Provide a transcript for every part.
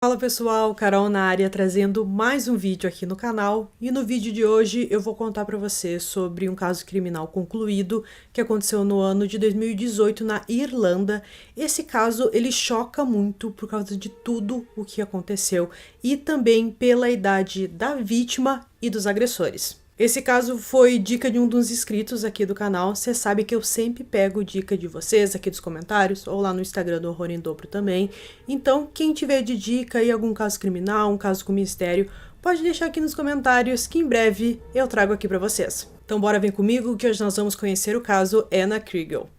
Fala pessoal, Carol na área trazendo mais um vídeo aqui no canal, e no vídeo de hoje eu vou contar para você sobre um caso criminal concluído que aconteceu no ano de 2018 na Irlanda. Esse caso ele choca muito por causa de tudo o que aconteceu e também pela idade da vítima e dos agressores. Esse caso foi dica de um dos inscritos aqui do canal. Você sabe que eu sempre pego dica de vocês aqui dos comentários ou lá no Instagram do Horror em Dobro também. Então, quem tiver de dica e algum caso criminal, um caso com mistério, pode deixar aqui nos comentários que em breve eu trago aqui pra vocês. Então bora vir comigo que hoje nós vamos conhecer o caso Anna Kriegel.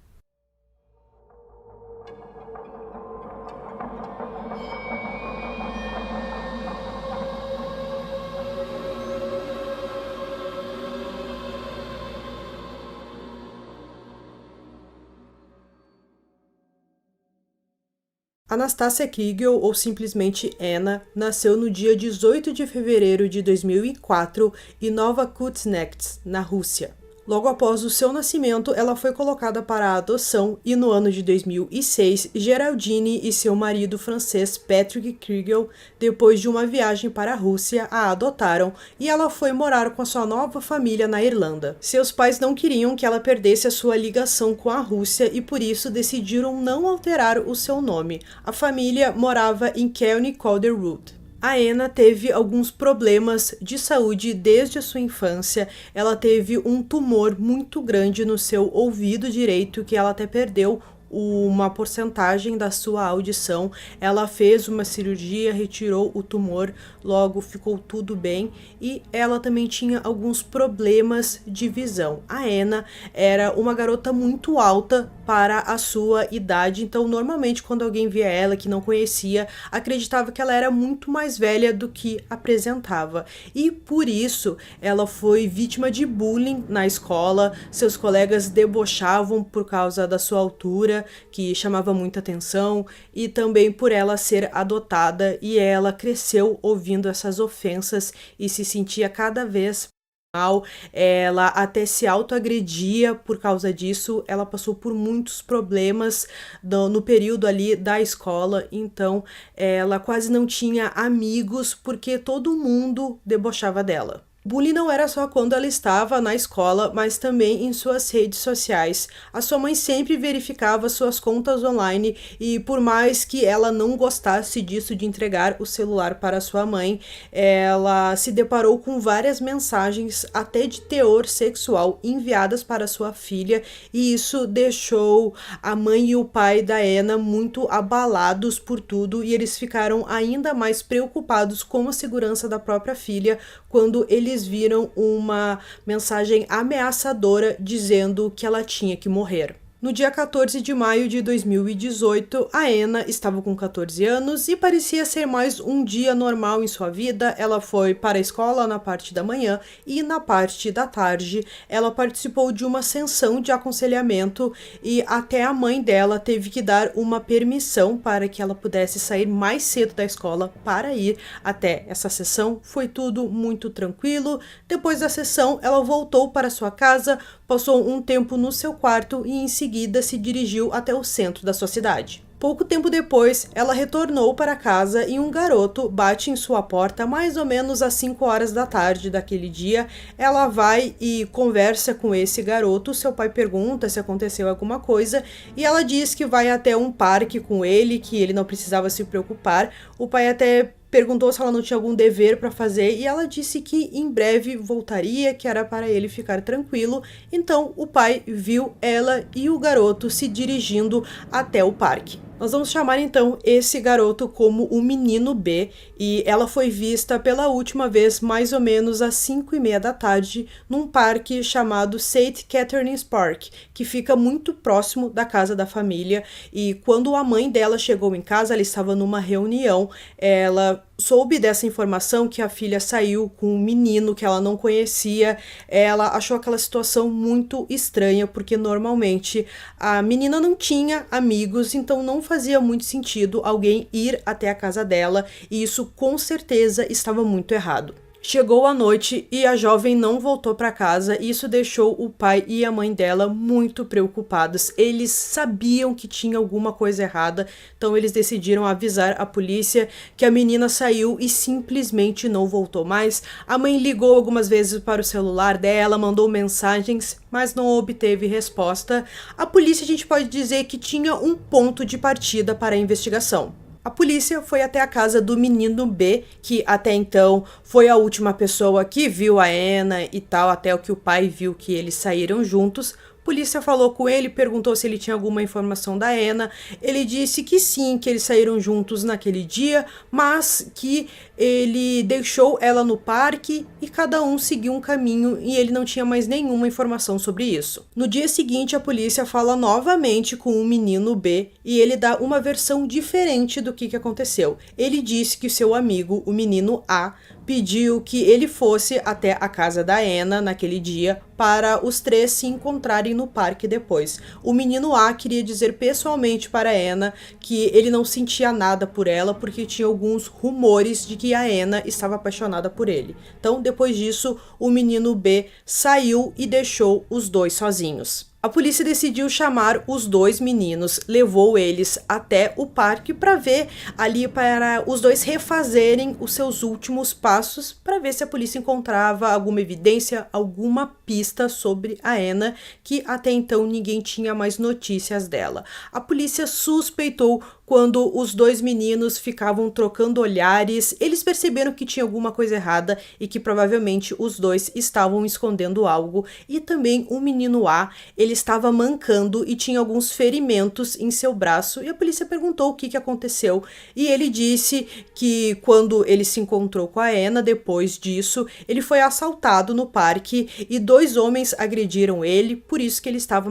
Anastasia Kriegel, ou simplesmente Anna, nasceu no dia 18 de fevereiro de 2004 em Novokutnets, na Rússia. Logo após o seu nascimento, ela foi colocada para a adoção e no ano de 2006, Geraldine e seu marido francês Patrick Kriegel, depois de uma viagem para a Rússia, a adotaram e ela foi morar com a sua nova família na Irlanda. Seus pais não queriam que ela perdesse a sua ligação com a Rússia e por isso decidiram não alterar o seu nome. A família morava em County Calderwood. A Anna teve alguns problemas de saúde desde a sua infância. Ela teve um tumor muito grande no seu ouvido direito, que ela até perdeu uma porcentagem da sua audição. Ela fez uma cirurgia, retirou o tumor, logo ficou tudo bem, e ela também tinha alguns problemas de visão. A Anna era uma garota muito alta para a sua idade, então normalmente quando alguém via ela que não conhecia, acreditava que ela era muito mais velha do que apresentava, e por isso ela foi vítima de bullying na escola. Seus colegas debochavam por causa da sua altura, que chamava muita atenção, e também por ela ser adotada, e ela cresceu ouvindo essas ofensas e se sentia cada vez mal. Ela até se autoagredia por causa disso. Ela passou por muitos problemas no período ali da escola, então ela quase não tinha amigos porque todo mundo debochava dela. Bullying não era só quando ela estava na escola, mas também em suas redes sociais. A sua mãe sempre verificava suas contas online e por mais que ela não gostasse disso de entregar o celular para sua mãe, ela se deparou com várias mensagens até de teor sexual enviadas para sua filha, e isso deixou a mãe e o pai da Anna muito abalados por tudo, e eles ficaram ainda mais preocupados com a segurança da própria filha quando eles viram uma mensagem ameaçadora dizendo que ela tinha que morrer. No dia 14 de maio de 2018, a Anna estava com 14 anos e parecia ser mais um dia normal em sua vida. Ela foi para a escola na parte da manhã e na parte da tarde ela participou de uma sessão de aconselhamento, e até a mãe dela teve que dar uma permissão para que ela pudesse sair mais cedo da escola para ir até essa sessão. Foi tudo muito tranquilo. Depois da sessão, ela voltou para sua casa, passou um tempo no seu quarto e em seguida se dirigiu até o centro da sua cidade. Pouco tempo depois, ela retornou para casa e um garoto bate em sua porta mais ou menos às 5 horas da tarde daquele dia. Ela vai e conversa com esse garoto. Seu pai pergunta se aconteceu alguma coisa e ela diz que vai até um parque com ele, que ele não precisava se preocupar. O pai até perguntou se ela não tinha algum dever para fazer e ela disse que em breve voltaria, que era para ele ficar tranquilo. Então o pai viu ela e o garoto se dirigindo até o parque. Nós vamos chamar então esse garoto como o menino B, e ela foi vista pela última vez mais ou menos às 5:30 da tarde num parque chamado St. Catherine's Park, que fica muito próximo da casa da família. E quando a mãe dela chegou em casa, ela estava numa reunião, ela soube dessa informação que a filha saiu com um menino que ela não conhecia. Ela achou aquela situação muito estranha, porque normalmente a menina não tinha amigos, então não fazia muito sentido alguém ir até a casa dela, e isso com certeza estava muito errado. Chegou a noite e a jovem não voltou para casa, e isso deixou o pai e a mãe dela muito preocupados. Eles sabiam que tinha alguma coisa errada, então eles decidiram avisar a polícia que a menina saiu e simplesmente não voltou mais. A mãe ligou algumas vezes para o celular dela, mandou mensagens, mas não obteve resposta. A polícia, a gente pode dizer que tinha um ponto de partida para a investigação. A polícia foi até a casa do menino B, que até então foi a última pessoa que viu a Anna e tal, até o que o pai viu que eles saíram juntos. A polícia falou com ele, perguntou se ele tinha alguma informação da Anna. Ele disse que sim, que eles saíram juntos naquele dia, mas que ele deixou ela no parque e cada um seguiu um caminho e ele não tinha mais nenhuma informação sobre isso. No dia seguinte, a polícia fala novamente com o menino B e ele dá uma versão diferente do que aconteceu. Ele disse que seu amigo, o menino A, pediu que ele fosse até a casa da Anna naquele dia para os três se encontrarem no parque depois. O menino A queria dizer pessoalmente para a Anna que ele não sentia nada por ela porque tinha alguns rumores de que a Anna estava apaixonada por ele. Então, depois disso, o menino B saiu e deixou os dois sozinhos. A polícia decidiu chamar os dois meninos, levou eles até o parque para ver ali, para os dois refazerem os seus últimos passos, para ver se a polícia encontrava alguma evidência, alguma pista sobre a Anna, que até então ninguém tinha mais notícias dela. A polícia suspeitou quando os dois meninos ficavam trocando olhares. Eles perceberam que tinha alguma coisa errada e que provavelmente os dois estavam escondendo algo. E também o menino A, ele estava mancando e tinha alguns ferimentos em seu braço. E a polícia perguntou o que aconteceu. E ele disse que quando ele se encontrou com a Anna, depois disso, ele foi assaltado no parque e dois homens agrediram ele, por isso que ele estava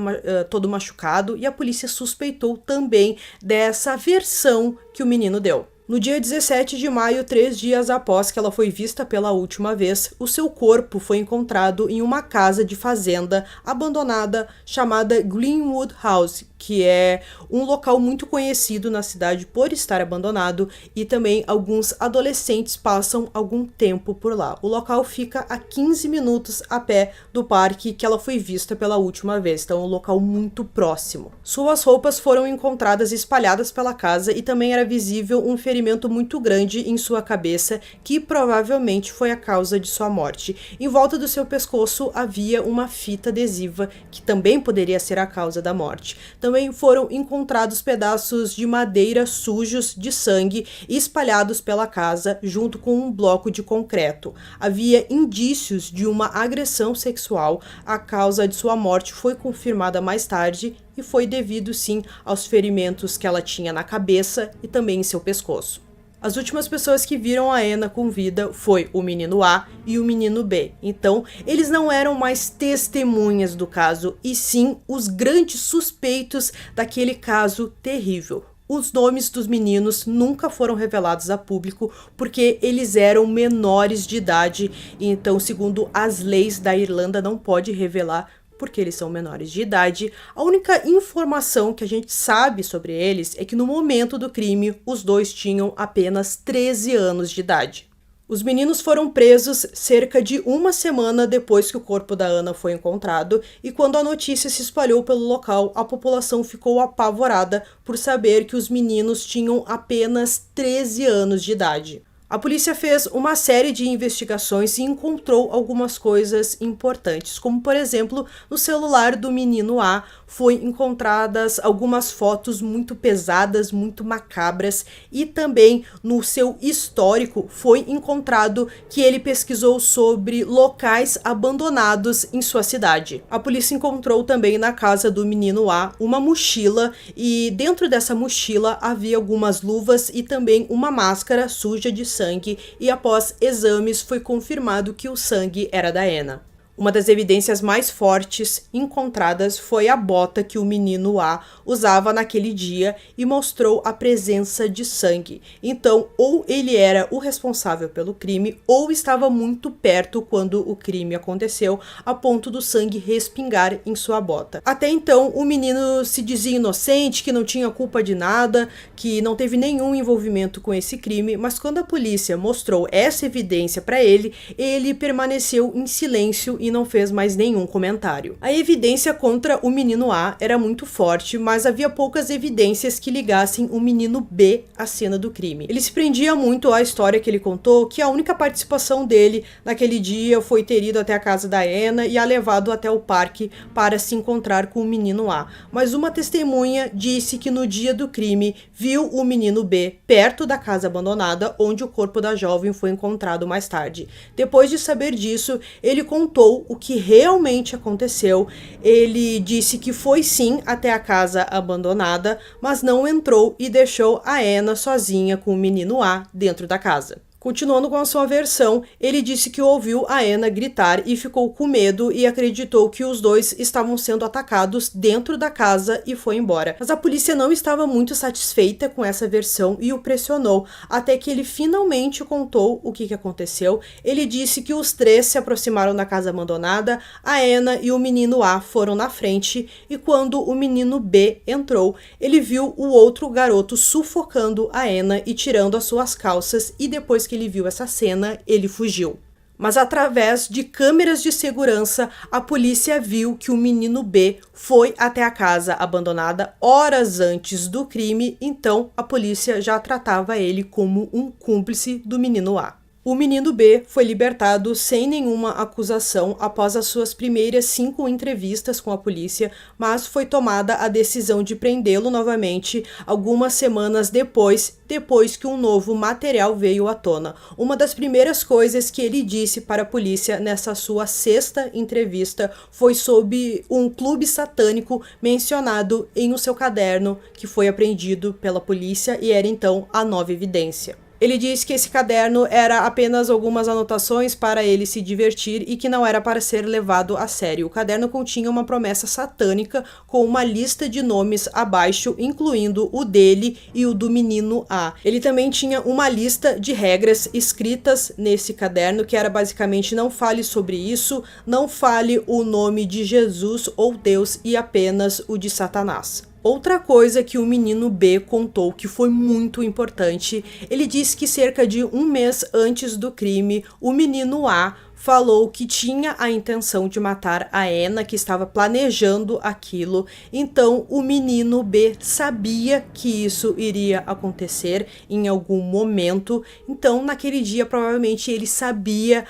todo machucado. E a polícia suspeitou também dessa versão que o menino deu. No dia 17 de maio, 3 dias após que ela foi vista pela última vez, o seu corpo foi encontrado em uma casa de fazenda abandonada chamada Greenwood House, que é um local muito conhecido na cidade por estar abandonado e também alguns adolescentes passam algum tempo por lá. O local fica a 15 minutos a pé do parque que ela foi vista pela última vez, então é um local muito próximo. Suas roupas foram encontradas espalhadas pela casa e também era visível um ferimento muito grande em sua cabeça, que provavelmente foi a causa de sua morte. Em volta do seu pescoço havia uma fita adesiva, que também poderia ser a causa da morte. Também foram encontrados pedaços de madeira sujos de sangue espalhados pela casa, junto com um bloco de concreto. Havia indícios de uma agressão sexual. A causa de sua morte foi confirmada mais tarde e foi devido sim aos ferimentos que ela tinha na cabeça e também em seu pescoço. As últimas pessoas que viram a Anna com vida foi o menino A e o menino B. Então, eles não eram mais testemunhas do caso, e sim os grandes suspeitos daquele caso terrível. Os nomes dos meninos nunca foram revelados a público porque eles eram menores de idade, e então, segundo as leis da Irlanda, não pode revelar porque eles são menores de idade. A única informação que a gente sabe sobre eles é que no momento do crime, os dois tinham apenas 13 anos de idade. Os meninos foram presos cerca de uma semana depois que o corpo da Anna foi encontrado, e quando a notícia se espalhou pelo local, a população ficou apavorada por saber que os meninos tinham apenas 13 anos de idade. A polícia fez uma série de investigações e encontrou algumas coisas importantes, como por exemplo, no celular do menino A foi encontradas algumas fotos muito pesadas, muito macabras, e também no seu histórico foi encontrado que ele pesquisou sobre locais abandonados em sua cidade. A polícia encontrou também na casa do menino A uma mochila, e dentro dessa mochila havia algumas luvas e também uma máscara suja de sangue, e após exames foi confirmado que o sangue era da Anna. Uma das evidências mais fortes encontradas foi a bota que o menino A usava naquele dia e mostrou a presença de sangue. Então, ou ele era o responsável pelo crime, ou estava muito perto quando o crime aconteceu, a ponto do sangue respingar em sua bota. Até então, o menino se dizia inocente, que não tinha culpa de nada, que não teve nenhum envolvimento com esse crime, mas quando a polícia mostrou essa evidência para ele, ele permaneceu em silêncio e não fez mais nenhum comentário. A evidência contra o menino A era muito forte, mas havia poucas evidências que ligassem o menino B à cena do crime. Ele se prendia muito à história que ele contou, que a única participação dele naquele dia foi ter ido até a casa da Anna e a levado até o parque para se encontrar com o menino A. Mas uma testemunha disse que no dia do crime viu o menino B perto da casa abandonada, onde o corpo da jovem foi encontrado mais tarde. Depois de saber disso, ele contou o que realmente aconteceu. Ele disse que foi sim até a casa abandonada, mas não entrou e deixou a Anna sozinha com o menino A dentro da casa. Continuando com a sua versão, ele disse que ouviu a Anna gritar e ficou com medo e acreditou que os dois estavam sendo atacados dentro da casa e foi embora. Mas a polícia não estava muito satisfeita com essa versão e o pressionou, até que ele finalmente contou o que aconteceu. Ele disse que os três se aproximaram da casa abandonada, a Anna e o menino A foram na frente e quando o menino B entrou, ele viu o outro garoto sufocando a Anna e tirando as suas calças e depois que ele viu essa cena, ele fugiu. Mas através de câmeras de segurança, a polícia viu que o menino B foi até a casa abandonada horas antes do crime, então a polícia já tratava ele como um cúmplice do menino A. O menino B foi libertado sem nenhuma acusação após as suas primeiras 5 entrevistas com a polícia, mas foi tomada a decisão de prendê-lo novamente algumas semanas depois que um novo material veio à tona. Uma das primeiras coisas que ele disse para a polícia nessa sua 6ª entrevista foi sobre um clube satânico mencionado em o seu caderno que foi apreendido pela polícia e era então a nova evidência. Ele disse que esse caderno era apenas algumas anotações para ele se divertir e que não era para ser levado a sério. O caderno continha uma promessa satânica com uma lista de nomes abaixo, incluindo o dele e o do menino A. Ele também tinha uma lista de regras escritas nesse caderno, que era basicamente: não fale sobre isso, não fale o nome de Jesus ou Deus e apenas o de Satanás. Outra coisa que o menino B contou que foi muito importante, ele disse que cerca de um mês antes do crime, o menino A falou que tinha a intenção de matar a Anna, que estava planejando aquilo. Então o menino B sabia que isso iria acontecer em algum momento. Então naquele dia provavelmente ele sabia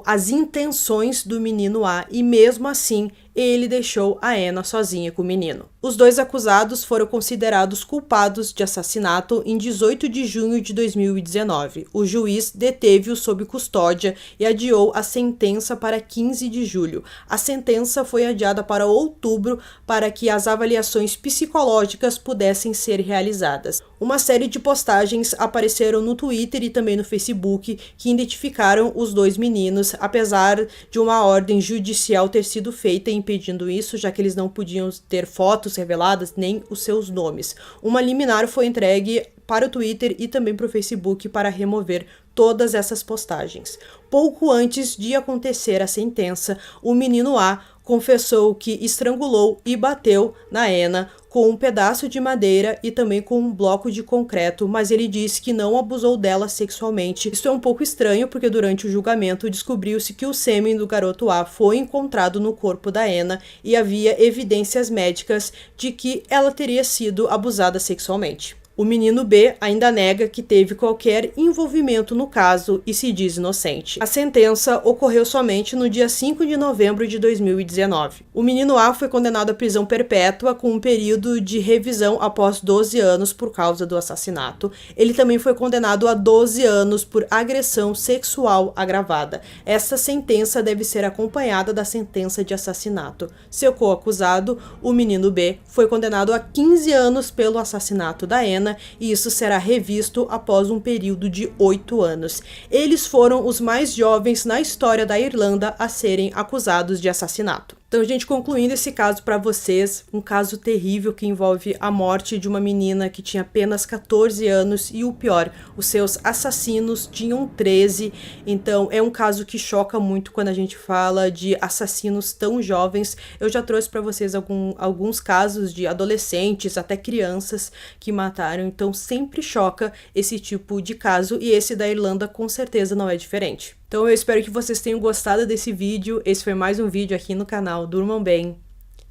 as intenções do menino A e mesmo assim ele deixou a Anna sozinha com o menino. Os dois acusados foram considerados culpados de assassinato em 18 de junho de 2019. O juiz deteve-os sob custódia e adiou a sentença para 15 de julho. A sentença foi adiada para outubro para que as avaliações psicológicas pudessem ser realizadas. Uma série de postagens apareceram no Twitter e também no Facebook que identificaram os dois meninos, apesar de uma ordem judicial ter sido feita impedindo isso, já que eles não podiam ter fotos reveladas nem os seus nomes. Uma liminar foi entregue para o Twitter e também para o Facebook para remover todas essas postagens. Pouco antes de acontecer a sentença, o menino A confessou que estrangulou e bateu na Anna com um pedaço de madeira e também com um bloco de concreto, mas ele disse que não abusou dela sexualmente. Isso é um pouco estranho porque durante o julgamento descobriu-se que o sêmen do garoto A foi encontrado no corpo da Anna e havia evidências médicas de que ela teria sido abusada sexualmente. O menino B ainda nega que teve qualquer envolvimento no caso e se diz inocente. A sentença ocorreu somente no dia 5 de novembro de 2019. O menino A foi condenado à prisão perpétua com um período de revisão após 12 anos por causa do assassinato. Ele também foi condenado a 12 anos por agressão sexual agravada. Essa sentença deve ser acompanhada da sentença de assassinato. Seu coacusado, o menino B, foi condenado a 15 anos pelo assassinato da Anna pena e isso será revisto após um período de 8 anos. Eles foram os mais jovens na história da Irlanda a serem acusados de assassinato. Então, gente, concluindo esse caso para vocês, um caso terrível que envolve a morte de uma menina que tinha apenas 14 anos e o pior, os seus assassinos tinham 13. Então, é um caso que choca muito quando a gente fala de assassinos tão jovens. Eu já trouxe para vocês alguns casos de adolescentes, até crianças que mataram. Então, sempre choca esse tipo de caso e esse da Irlanda com certeza não é diferente. Então eu espero que vocês tenham gostado desse vídeo. Esse foi mais um vídeo aqui no canal. Durmam bem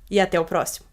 e até o próximo.